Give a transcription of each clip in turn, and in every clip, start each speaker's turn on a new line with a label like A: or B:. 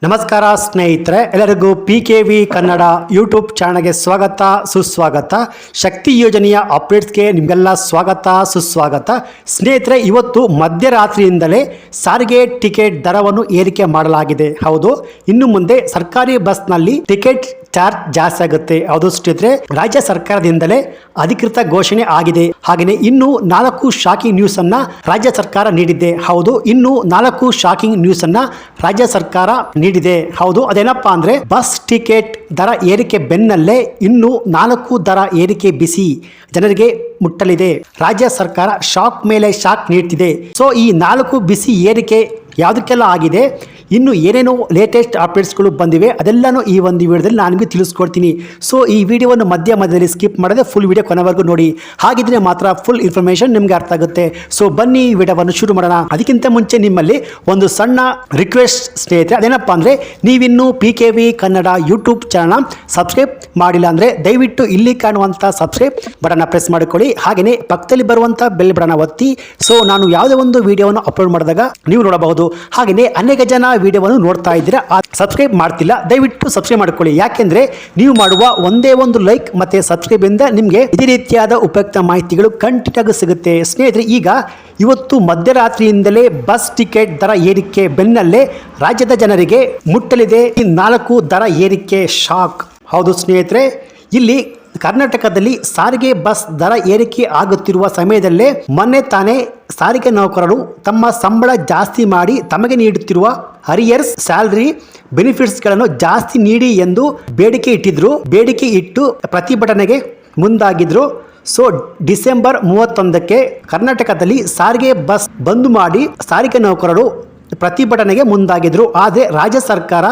A: ನಮಸ್ಕಾರ ಸ್ನೇಹಿತರೆ, ಎಲ್ಲರಿಗೂ PKV ಕನ್ನಡ ಯೂಟ್ಯೂಬ್ ಚಾನಲ್ಗೆ ಸ್ವಾಗತ ಸುಸ್ವಾಗತ. ಶಕ್ತಿ ಯೋಜನೆಯ ಅಪ್ಡೇಟ್ಸ್ಗೆ ನಿಮಗೆಲ್ಲ ಸ್ವಾಗತ ಸುಸ್ವಾಗತ. ಸ್ನೇಹಿತರೆ, ಇವತ್ತು ಮಧ್ಯರಾತ್ರಿಯಿಂದಲೇ ಸಾರಿಗೆ ಟಿಕೆಟ್ ದರವನ್ನು ಏರಿಕೆ ಮಾಡಲಾಗಿದೆ. ಹೌದು, ಇನ್ನು ಮುಂದೆ ಸರ್ಕಾರಿ ಬಸ್ನಲ್ಲಿ ಟಿಕೆಟ್ ಚಾರ್ಜ್ ಜಾಸ್ತಿ ಆಗುತ್ತೆ. ಹೌದು ಸ್ನೇಹಿತರೆ, ರಾಜ್ಯ ಸರ್ಕಾರದಿಂದಲೇ ಅಧಿಕೃತ ಘೋಷಣೆ ಆಗಿದೆ. ಹಾಗೆಯೇ ಇನ್ನು 4 ಶಾಕಿಂಗ್ ನ್ಯೂಸ್ ಅನ್ನ ರಾಜ್ಯ ಸರ್ಕಾರ ನೀಡಿದೆ. ಹೌದು, ಇನ್ನು 4 ಶಾಕಿಂಗ್ ನ್ಯೂಸ್ ಅನ್ನ ರಾಜ್ಯ ಸರ್ಕಾರ ನೀಡಿದೆ. ಹೌದು, ಅದೇನಪ್ಪಾ ಅಂದ್ರೆ ಬಸ್ ಟಿಕೆಟ್ ದರ ಏರಿಕೆ ಬೆನ್ನಲ್ಲೇ ಇನ್ನು 4 ದರ ಏರಿಕೆ ಬಿಸಿ ಜನರಿಗೆ ಮುಟ್ಟಲಿದೆ. ರಾಜ್ಯ ಸರ್ಕಾರ ಶಾಕ್ ಮೇಲೆ ಶಾಕ್ ನೀಡ್ತಿದೆ. ಸೊ ಈ 4 ಬಿಸಿ ಏರಿಕೆ ಯಾವುದಕ್ಕೆಲ್ಲ ಆಗಿದೆ, ಇನ್ನು ಏನೇನೋ ಲೇಟೆಸ್ಟ್ ಅಪ್ಡೇಟ್ಸ್ಗಳು ಬಂದಿವೆ, ಅದೆಲ್ಲನೂ ಈ ಒಂದು ವಿಡಿಯೋದಲ್ಲಿ ನಾನು ನಿಮಗೆ ತಿಳಿಸ್ಕೊಡ್ತೀನಿ. ಸೊ ಈ ವಿಡಿಯೋವನ್ನು ಮಧ್ಯದಲ್ಲಿ ಸ್ಕಿಪ್ ಮಾಡದೆ ಫುಲ್ ವಿಡಿಯೋ ಕೊನೆವರೆಗೂ ನೋಡಿ. ಹಾಗಿದ್ರೆ ಮಾತ್ರ ಫುಲ್ ಇನ್ಫಾರ್ಮೇಷನ್ ನಿಮಗೆ ಅರ್ಥ ಆಗುತ್ತೆ. ಸೊ ಬನ್ನಿ ವಿಡಿಯೋವನ್ನು ಶುರು ಮಾಡೋಣ. ಅದಕ್ಕಿಂತ ಮುಂಚೆ ನಿಮ್ಮಲ್ಲಿ ಒಂದು ಸಣ್ಣ ರಿಕ್ವೆಸ್ಟ್ ಸ್ನೇಹಿತರೆ, ಅದೇನಪ್ಪ ಅಂದರೆ ನೀವಿನ್ನೂ PKV Kannada YouTube channel subscribe ಮಾಡಿಲ್ಲ ಅಂದರೆ ದಯವಿಟ್ಟು ಇಲ್ಲಿ ಕಾಣುವಂಥ ಸಬ್ಸ್ಕ್ರೈಬ್ ಬಟನ್ನ ಪ್ರೆಸ್ ಮಾಡಿಕೊಳ್ಳಿ. ಹಾಗೆಯೇ ಪಕ್ಕದಲ್ಲಿ ಬರುವಂಥ ಬೆಲ್ ಬಟನ್ನ ಒತ್ತಿ. ಸೊ ನಾನು ಯಾವುದೇ ಒಂದು ವಿಡಿಯೋವನ್ನು ಅಪ್ಲೋಡ್ ಮಾಡಿದಾಗ ನೀವು ನೋಡಬಹುದು. ಹಾಗೆಯೇ ಅನೇಕ ಜನ ವಿಡಿಯೋವನ್ನು ನೋಡ್ತಾ ಇದ್ದೀರಾ, ಸಬ್ಸ್ಕ್ರೈಬ್ ಮಾಡ್ತಿಲ್ಲ, ದಯವಿಟ್ಟು ಸಬ್ಸ್ಕ್ರೈಬ್ ಮಾಡಿಕೊಳ್ಳಿ. ಯಾಕೆಂದ್ರೆ ನೀವು ಮಾಡುವ ಒಂದೇ ಒಂದು ಲೈಕ್ ಮತ್ತೆ ಸಬ್ಸ್ಕ್ರೈಬ್ ಇಂದ ನಿಮಗೆ ಇದೇ ರೀತಿಯಾದ ಉಪಯುಕ್ತ ಮಾಹಿತಿಗಳು ಕಂಟಿನ್ಯೂ ಆಗಿ ಸಿಗುತ್ತೆ. ಸ್ನೇಹಿತರೆ, ಈಗ ಇವತ್ತು ಮಧ್ಯರಾತ್ರಿಯಿಂದಲೇ ಬಸ್ ಟಿಕೆಟ್ ದರ ಏರಿಕೆ ಬೆನ್ನಲ್ಲೇ ರಾಜ್ಯದ ಜನರಿಗೆ ಮುಟ್ಟಲಿದೆ ಈ 4 ದರ ಏರಿಕೆ ಶಾಕ್. ಹೌದು ಸ್ನೇಹಿತರೆ, ಇಲ್ಲಿ ಕರ್ನಾಟಕದಲ್ಲಿ ಸಾರಿಗೆ ಬಸ್ ದರ ಏರಿಕೆ ಆಗುತ್ತಿರುವ ಸಮಯದಲ್ಲೇ ಮೊನ್ನೆ ತಾನೇ ಸಾರಿಗೆ ನೌಕರರು ತಮ್ಮ ಸಂಬಳ ಜಾಸ್ತಿ ಮಾಡಿ ತಮಗೆ ನೀಡುತ್ತಿರುವ ಅರಿಯರ್ಸ್ ಸ್ಯಾಲರಿ ಬೆನಿಫಿಟ್ಸ್ಗಳನ್ನು ಜಾಸ್ತಿ ನೀಡಿ ಎಂದು ಬೇಡಿಕೆ ಇಟ್ಟಿದ್ರು. ಬೇಡಿಕೆ ಇಟ್ಟು ಪ್ರತಿಭಟನೆಗೆ ಮುಂದಾಗಿದ್ರು. ಸೊ ಡಿಸೆಂಬರ್ 31ಕ್ಕೆ ಕರ್ನಾಟಕದಲ್ಲಿ ಸಾರಿಗೆ ಬಸ್ ಬಂದ್ ಮಾಡಿ ಸಾರಿಗೆ ನೌಕರರು ಪ್ರತಿಭಟನೆಗೆ ಮುಂದಾಗಿದ್ರು. ಆದರೆ ರಾಜ್ಯ ಸರ್ಕಾರ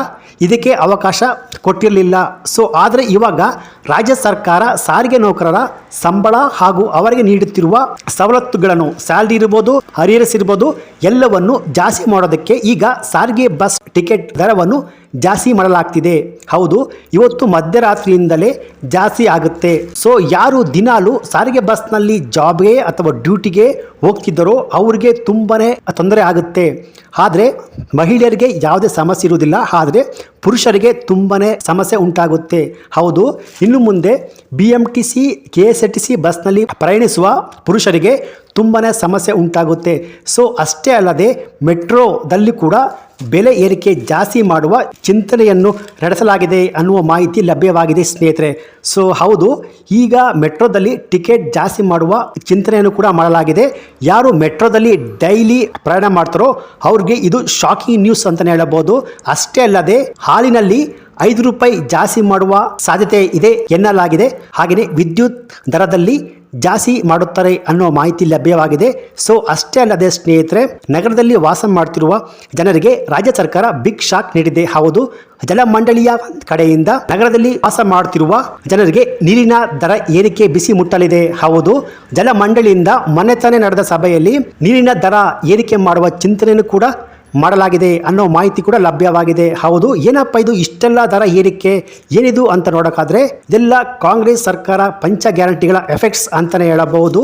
A: ಇದಕ್ಕೆ ಅವಕಾಶ ಕೊಟ್ಟಿರಲಿಲ್ಲ. ಸೊ ಆದರೆ ಇವಾಗ ರಾಜ್ಯ ಸರ್ಕಾರ ಸಾರಿಗೆ ನೌಕರರ ಸಂಬಳ ಹಾಗೂ ಅವರಿಗೆ ನೀಡುತ್ತಿರುವ ಸವಲತ್ತುಗಳನ್ನು, ಸ್ಯಾಲರಿ ಇರ್ಬೋದು, ಅರಿಯರ್ಸ್ ಇರ್ಬೋದು, ಎಲ್ಲವನ್ನು ಜಾಸ್ತಿ ಮಾಡೋದಕ್ಕೆ ಈಗ ಸಾರಿಗೆ ಬಸ್ ಟಿಕೆಟ್ ದರವನ್ನು ಜಾಸ್ತಿ ಮಾಡಲಾಗ್ತಿದೆ. ಹೌದು, ಇವತ್ತು ಮಧ್ಯರಾತ್ರಿಯಿಂದಲೇ ಜಾಸ್ತಿ ಆಗುತ್ತೆ. ಸೊ ಯಾರು ದಿನಾಲು ಸಾರಿಗೆ ಬಸ್ನಲ್ಲಿ ಜಾಬ್ಗೆ ಅಥವಾ ಡ್ಯೂಟಿಗೆ ಹೋಗ್ತಿದ್ದರೋ ಅವ್ರಿಗೆ ತುಂಬಾನೇ ತೊಂದರೆ ಆಗುತ್ತೆ. ಆದರೆ ಮಹಿಳೆಯರಿಗೆ ಯಾವುದೇ ಸಮಸ್ಯೆ ಇರುವುದಿಲ್ಲ, ಆದರೆ ಪುರುಷರಿಗೆ ತುಂಬಾನೇ ಸಮಸ್ಯೆ ಉಂಟಾಗುತ್ತೆ. ಹೌದು, ಇನ್ನು ಮುಂದೆ BMTC KSRTC ಬಸ್ನಲ್ಲಿ ಪ್ರಯಾಣಿಸುವ ಪುರುಷರಿಗೆ ತುಂಬಾನೇ ಸಮಸ್ಯೆ ಉಂಟಾಗುತ್ತೆ. ಸೊ ಅಷ್ಟೇ ಅಲ್ಲದೆ ಮೆಟ್ರೋದಲ್ಲಿ ಕೂಡ ಬೆಲೆ ಏರಿಕೆ ಜಾಸ್ತಿ ಮಾಡುವ ಚಿಂತನೆಯನ್ನು ನಡೆಸಲಾಗಿದೆ ಅನ್ನುವ ಮಾಹಿತಿ ಲಭ್ಯವಾಗಿದೆ ಸ್ನೇಹಿತರೆ. ಸೊ ಹೌದು, ಈಗ ಮೆಟ್ರೋದಲ್ಲಿ ಟಿಕೆಟ್ ಜಾಸ್ತಿ ಮಾಡುವ ಚಿಂತನೆಯನ್ನು ಕೂಡ ಮಾಡಲಾಗಿದೆ. ಯಾರು ಮೆಟ್ರೋದಲ್ಲಿ ಡೈಲಿ ಪ್ರಯಾಣ ಮಾಡ್ತಾರೋ ಅವ್ರಿಗೆ ಇದು ಶಾಕಿಂಗ್ ನ್ಯೂಸ್ ಅಂತಲೇ ಹೇಳಬಹುದು. ಅಷ್ಟೇ ಅಲ್ಲದೆ ಹಾಲಿನಲ್ಲಿ 5 ರೂಪಾಯಿ ಜಾಸ್ತಿ ಮಾಡುವ ಸಾಧ್ಯತೆ ಇದೆ ಎನ್ನಲಾಗಿದೆ. ಹಾಗೆಯೇ ವಿದ್ಯುತ್ ದರದಲ್ಲಿ ಜಾಸ್ತಿ ಮಾಡುತ್ತಾರೆ ಅನ್ನೋ ಮಾಹಿತಿ ಲಭ್ಯವಾಗಿದೆ. ಸೊ ಅಷ್ಟೇ ಅಲ್ಲದೆ ಸ್ನೇಹಿತರೆ, ನಗರದಲ್ಲಿ ವಾಸ ಮಾಡ್ತಿರುವ ಜನರಿಗೆ ರಾಜ್ಯ ಸರ್ಕಾರ ಬಿಗ್ ಶಾಕ್ ನೀಡಿದೆ. ಹೌದು, ಜಲಮಂಡಳಿಯ ಕಡೆಯಿಂದ ನಗರದಲ್ಲಿ ವಾಸ ಮಾಡುತ್ತಿರುವ ಜನರಿಗೆ ನೀರಿನ ದರ ಏರಿಕೆ ಬಿಸಿ ಮುಟ್ಟಲಿದೆ. ಹೌದು, ಜಲಮಂಡಳಿಯಿಂದ ಮೊನ್ನೆ ತಾನೇ ನಡೆದ ಸಭೆಯಲ್ಲಿ ನೀರಿನ ದರ ಏರಿಕೆ ಮಾಡುವ ಚಿಂತನೆಯನ್ನು ಕೂಡ ಮಾಡಲಾಗಿದೆ ಅನ್ನೋ ಮಾಹಿತಿ ಕೂಡ ಲಭ್ಯವಾಗಿದೆ. ಹೌದು, ಏನಪ್ಪ ಇದು ಇಷ್ಟೆಲ್ಲ ದರ ಏರಿಕೆ ಏನಿದು ಅಂತ ನೋಡೋಕ್ಕಾದ್ರೆ ಇದೆಲ್ಲ ಕಾಂಗ್ರೆಸ್ ಸರ್ಕಾರ ಪಂಚ ಗ್ಯಾರಂಟಿಗಳ ಎಫೆಕ್ಟ್ಸ್ ಅಂತಾನೆ ಹೇಳಬಹುದು.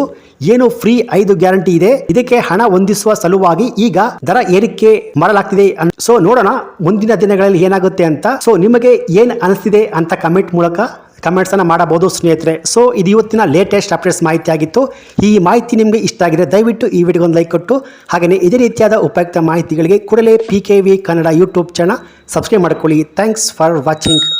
A: ಏನು ಫ್ರೀ 5 ಗ್ಯಾರಂಟಿ ಇದೆ, ಇದಕ್ಕೆ ಹಣ ಹೊಂದಿಸುವ ಸಲುವಾಗಿ ಈಗ ದರ ಏರಿಕೆ ಮಾಡಲಾಗ್ತಿದೆ. ಸೊ ನೋಡೋಣ ಮುಂದಿನ ದಿನಗಳಲ್ಲಿ ಏನಾಗುತ್ತೆ ಅಂತ. ಸೊ ನಿಮಗೆ ಏನು ಅನಿಸ್ತಿದೆ ಅಂತ ಕಮೆಂಟ್ ಮೂಲಕ ಕಮೆಂಟ್ಸ್ ಅನ್ನು ಮಾಡಬಹುದು ಸ್ನೇಹಿತರೆ. ಸೊ ಇದು ಇವತ್ತಿನ ಲೇಟೆಸ್ಟ್ ಅಪ್ಡೇಟ್ಸ್ ಮಾಹಿತಿ ಆಗಿತ್ತು. ಈ ಮಾಹಿತಿ ನಿಮಗೆ ಇಷ್ಟ ಆಗಿದೆ ದಯವಿಟ್ಟು ಈ ವಿಡಿಯೋಗೆ ಒಂದು ಲೈಕ್ ಕೊಟ್ಟು, ಹಾಗೆಯೇ ಇದೇ ರೀತಿಯಾದ ಉಪಯುಕ್ತ ಮಾಹಿತಿಗಳಿಗೆ ಕೂಡಲೇ PKV Kannada YouTube channel subscribe ಮಾಡಿಕೊಳ್ಳಿ. Thanks for watching.